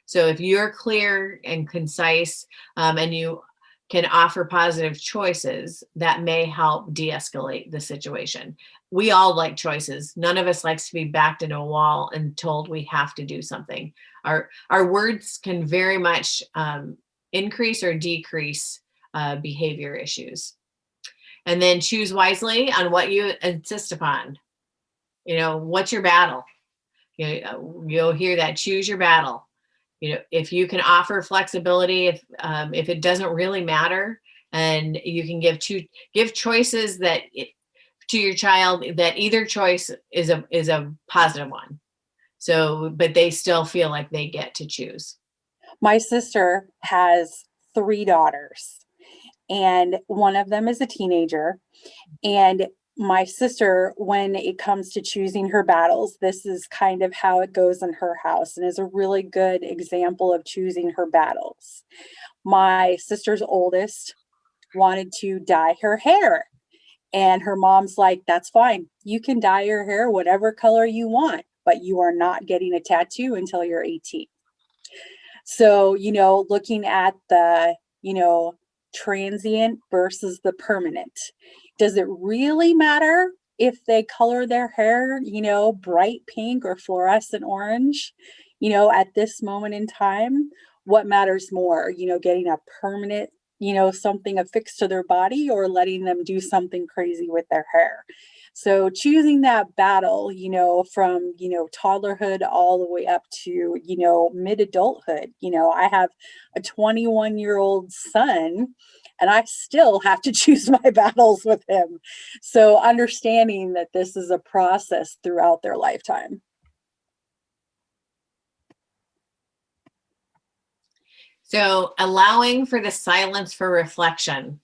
So if you're clear and concise and you can offer positive choices, that may help de-escalate the situation. We all like choices. None of us likes to be backed into a wall and told we have to do something. Our words can very much increase or decrease behavior issues. And then choose wisely on what you insist upon. What's your battle? You'll hear that, choose your battle. If you can offer flexibility, if it doesn't really matter, and you can give choices to your child, that either choice is a positive one. So, but they still feel like they get to choose. My sister has 3 daughters, and one of them is a teenager. And my sister, when it comes to choosing her battles, this is kind of how it goes in her house, and is a really good example of choosing her battles. My sister's oldest wanted to dye her hair, and her mom's like, that's fine. You can dye your hair whatever color you want, but you are not getting a tattoo until you're 18. So, looking at the, transient versus the permanent. Does it really matter if they color their hair, bright pink or fluorescent orange, at this moment in time? What matters more, getting a permanent, something affixed to their body, or letting them do something crazy with their hair? So choosing that battle, from, toddlerhood all the way up to, mid-adulthood. I have a 21-year-old son, and I still have to choose my battles with him. So understanding that this is a process throughout their lifetime. So allowing for the silence for reflection.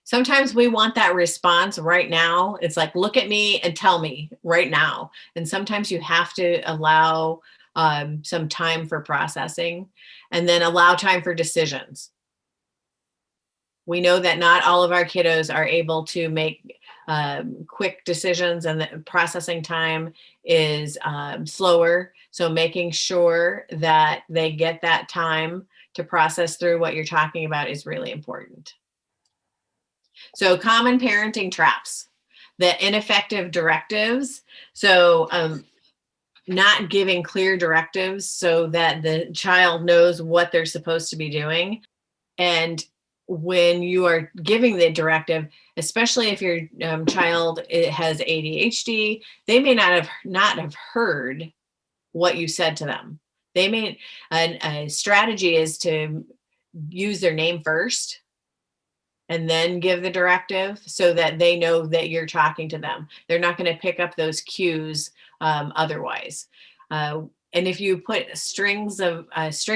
Sometimes we want that response right now. It's like, look at me and tell me right now. And sometimes you have to allow some time for processing, and then allow time for decisions. We know that not all of our kiddos are able to make quick decisions, and the processing time is slower. So making sure that they get that time to process through what you're talking about is really important. So common parenting traps, the ineffective directives. So not giving clear directives so that the child knows what they're supposed to be doing. And when you are giving the directive, especially if your child has ADHD, they may not have heard what you said to them. They may, a strategy is to use their name first and then give the directive so that they know that you're talking to them. They're not going to pick up those cues otherwise. And if you put a string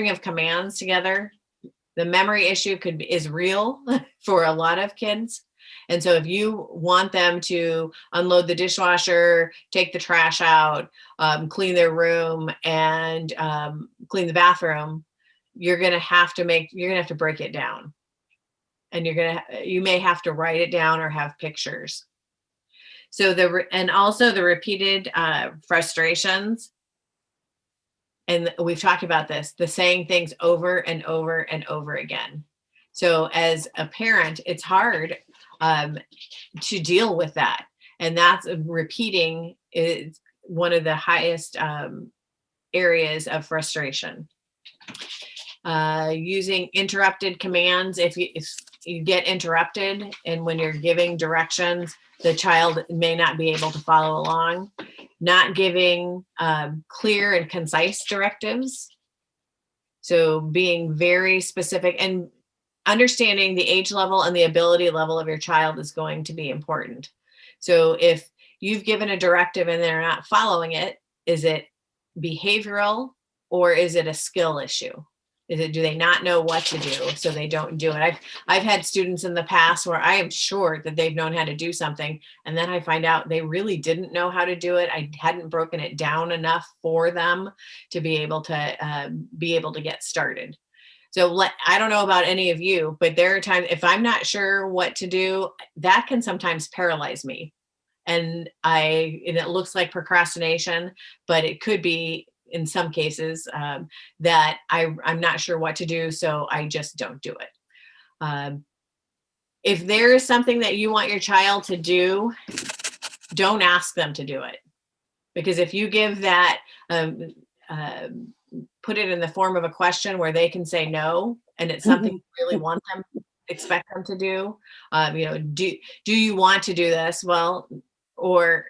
of commands together, the memory issue is real for a lot of kids. And so if you want them to unload the dishwasher, take the trash out, clean their room, and clean the bathroom, you're going to have to break it down, and you may have to write it down or have pictures. So and also the repeated frustrations. And we've talked about this, the saying things over and over and over again. So as a parent, it's hard to deal with that. And that's repeating is one of the highest areas of frustration. Using interrupted commands. If you get interrupted, and when you're giving directions, the child may not be able to follow along. Not giving clear and concise directives. So being very specific and understanding the age level and the ability level of your child is going to be important. So if you've given a directive and they're not following it, is it behavioral or is it a skill issue? Do they not know what to do, so they don't do it? I've had students in the past where I am sure that they've known how to do something, and then I find out they really didn't know how to do it. I hadn't broken it down enough for them to be able to get started. So I don't know about any of you, but there are times if I'm not sure what to do, that can sometimes paralyze me. And it looks like procrastination, but it could be in some cases that I'm not sure what to do, so I just don't do it. If there is something that you want your child to do, don't ask them to do it. Because if you give that, put it in the form of a question where they can say no, and it's something you really want them, expect them to do, do you want to do this? Well, or,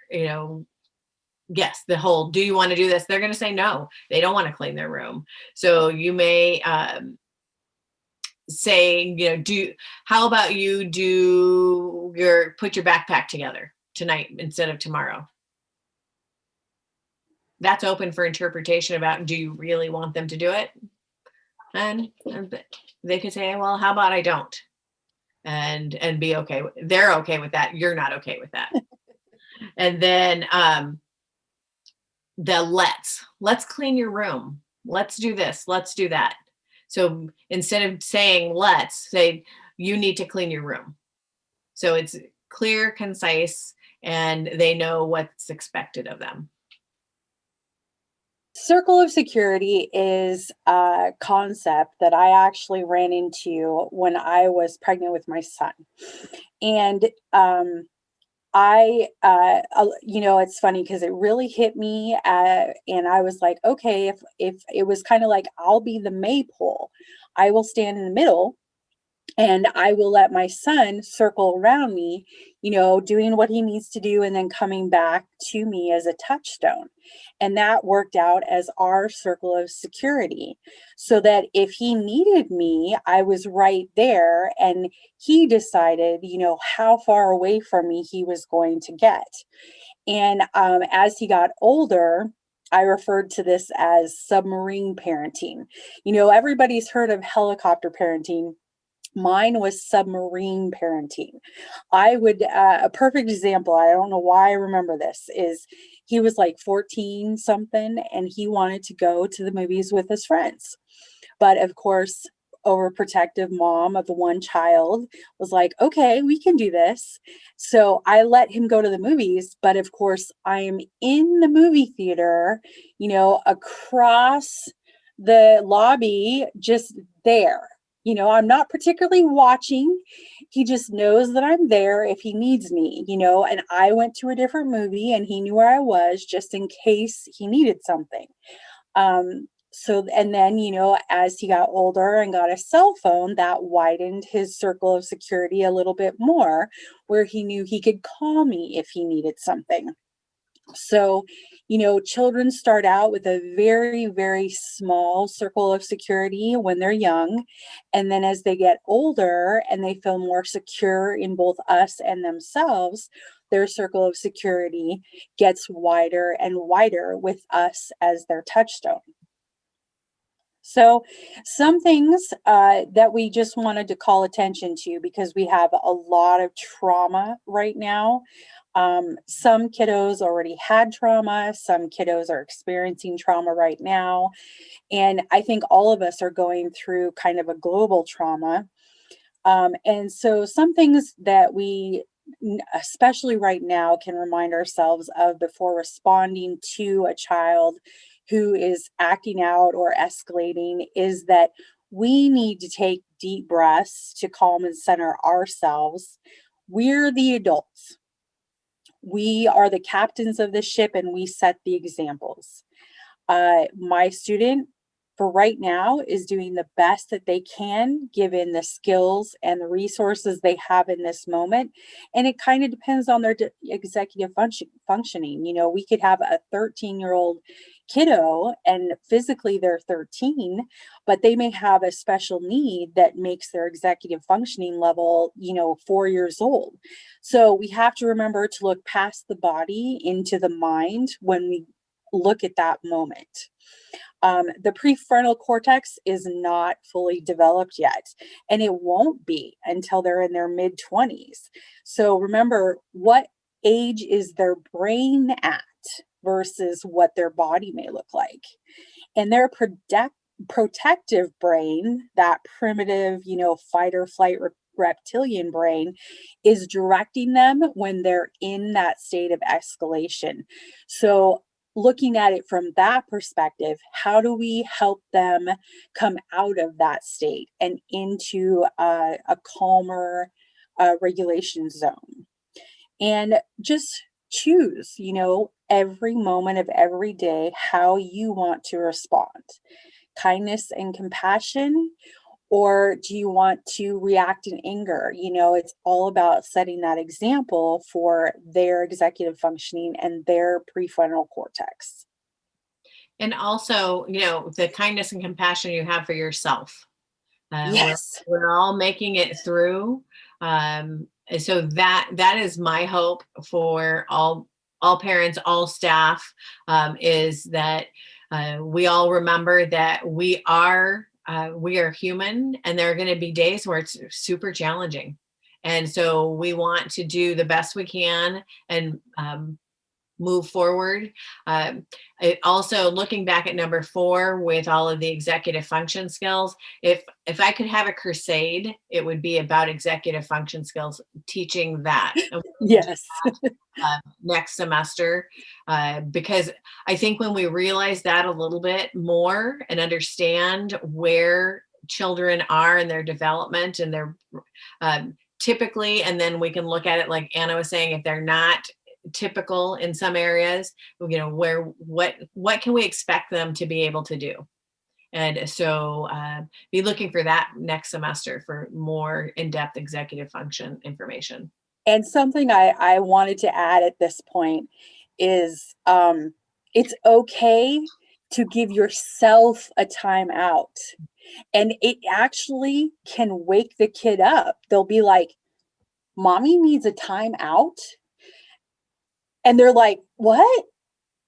yes, the whole, do you want to do this? They're going to say no. They don't want to clean their room. So you may say, how about you put your backpack together tonight instead of tomorrow? That's open for interpretation about, do you really want them to do it? And they could say, well, how about I don't? And be okay. They're okay with that. You're not okay with that. And then let's clean your room. Let's do this. Let's do that. So instead of saying let's, say you need to clean your room. So it's clear, concise, and they know what's expected of them. Circle of security is a concept that I actually ran into when I was pregnant with my son. And it's funny because it really hit me, and I was like, okay, if it was kind of like, I'll be the maypole, I will stand in the middle and I will let my son circle around me, doing what he needs to do and then coming back to me as a touchstone. And that worked out as our circle of security, so that if he needed me, I was right there, and he decided, how far away from me he was going to get. And as he got older, I referred to this as submarine parenting. Everybody's heard of helicopter parenting. Mine was submarine parenting. A perfect example, I don't know why I remember this, is he was like 14 something and he wanted to go to the movies with his friends. But of course, overprotective mom of the one child was like, okay, we can do this. So I let him go to the movies. But of course, I am in the movie theater, across the lobby, just there. I'm not particularly watching. He just knows that I'm there if he needs me, and I went to a different movie and he knew where I was just in case he needed something. And then, as he got older and got a cell phone, that widened his circle of security a little bit more, where he knew he could call me if he needed something. So, children start out with a very, very small circle of security when they're young. And then as they get older and they feel more secure in both us and themselves, their circle of security gets wider and wider with us as their touchstone. So some things that we just wanted to call attention to, because we have a lot of trauma right now. Some kiddos already had trauma. Some kiddos are experiencing trauma right now. And I think all of us are going through kind of a global trauma. And so some things that we, especially right now, can remind ourselves of before responding to a child who is acting out or escalating is that we need to take deep breaths to calm and center ourselves. We're the adults. We are the captains of the ship and we set the examples. My student for right now is doing the best that they can given the skills and the resources they have in this moment. And it kind of depends on their executive functioning. You know, we could have a 13-year-old kiddo and physically they're 13, but they may have a special need that makes their executive functioning level, 4 years old. So we have to remember to look past the body into the mind when we look at that moment. The prefrontal cortex is not fully developed yet, and it won't be until they're in their mid-20s. So remember, what age is their brain at versus what their body may look like. And their protective brain, that primitive, fight or flight reptilian brain, is directing them when they're in that state of escalation. So looking at it from that perspective, how do we help them come out of that state and into a calmer regulation zone? And just choose, every moment of every day how you want to respond. Kindness and compassion, or do you want to react in anger? It's all about setting that example for their executive functioning and their prefrontal cortex. And also, the kindness and compassion you have for yourself. Yes. We're all making it through. So that is my hope for all parents, all staff, is that we all remember that we are human, and there are going to be days where it's super challenging. And so we want to do the best we can and move forward. It also, looking back at number 4 with all of the executive function skills, if I could have a crusade, it would be about executive function skills, teaching that. Yes. Next semester, because I think when we realize that a little bit more and understand where children are in their development and their typically, and then we can look at it like Anna was saying, if they're not typical in some areas, what can we expect them to be able to do? And so be looking for that next semester for more in-depth executive function information. And something I wanted to add at this point is it's okay to give yourself a time out. And it actually can wake the kid up. They'll be like, Mommy needs a time out. And they're like, what?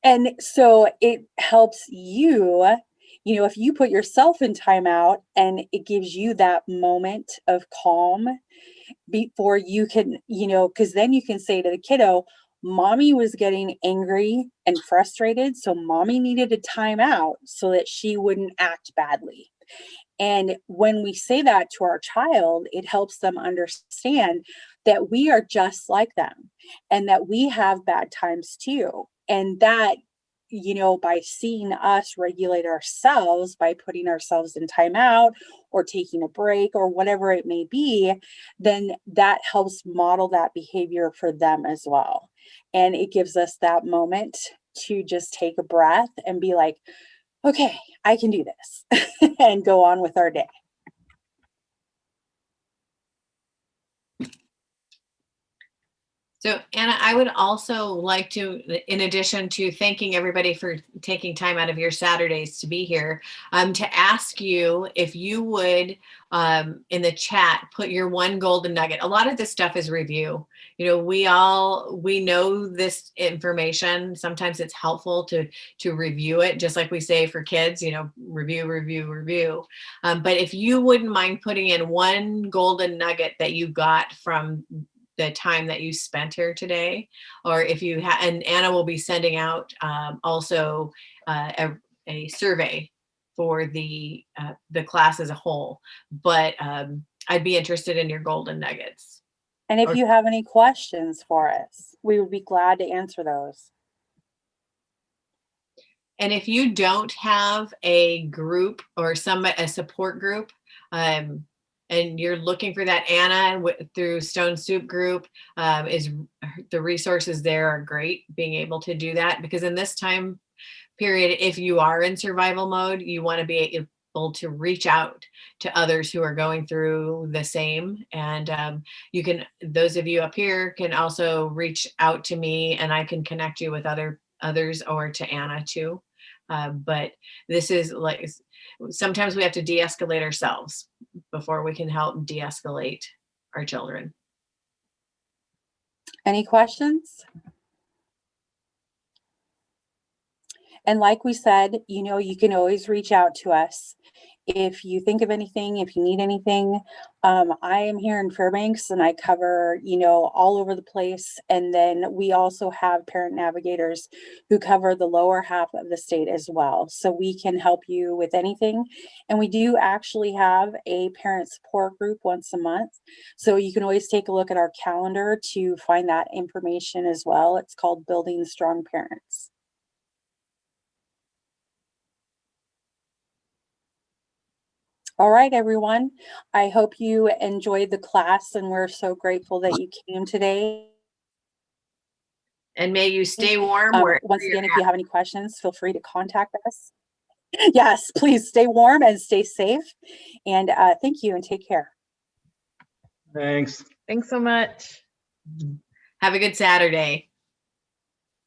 And so it helps you, if you put yourself in timeout and it gives you that moment of calm before you can, because then you can say to the kiddo, Mommy was getting angry and frustrated, so Mommy needed a timeout so that she wouldn't act badly. And when we say that to our child, it helps them understand that we are just like them and that we have bad times too. And that, by seeing us regulate ourselves by putting ourselves in timeout or taking a break or whatever it may be, then that helps model that behavior for them as well. And it gives us that moment to just take a breath and be like, okay, I can do this and go on with our day. So, Anna, I would also like to, in addition to thanking everybody for taking time out of your Saturdays to be here, to ask you if you would, in the chat, put your one golden nugget. A lot of this stuff is review. We know this information. Sometimes it's helpful to review it, just like we say for kids, review. But if you wouldn't mind putting in one golden nugget that you got from the time that you spent here today, or if you and Anna will be sending out also a survey for the class as a whole. But I'd be interested in your golden nuggets. And if you have any questions for us, we would be glad to answer those. And if you don't have a group or a support group, and you're looking for that, Anna through Stone Soup Group, is the resources there are great, being able to do that, because in this time period, if you are in survival mode, you want to be able to reach out to others who are going through the same. And you can, those of you up here can also reach out to me, and I can connect you with others, or to Anna too. But this is like, sometimes we have to de-escalate ourselves before we can help de-escalate our children. Any questions? And like we said, you know, you can always reach out to us if you think of anything, if you need anything. I am here in Fairbanks, and I cover, you know, all over the place. And then we also have parent navigators who cover the lower half of the state as well. So we can help you with anything. And we do actually have a parent support group once a month. So you can always take a look at our calendar to find that information as well. It's called Building Strong Parents. All right, everyone. I hope you enjoyed the class, and we're so grateful that you came today. And may you stay warm. Once again, if you have any questions, feel free to contact us. Yes, please stay warm and stay safe. And thank you, and take care. Thanks. Thanks so much. Have a good Saturday.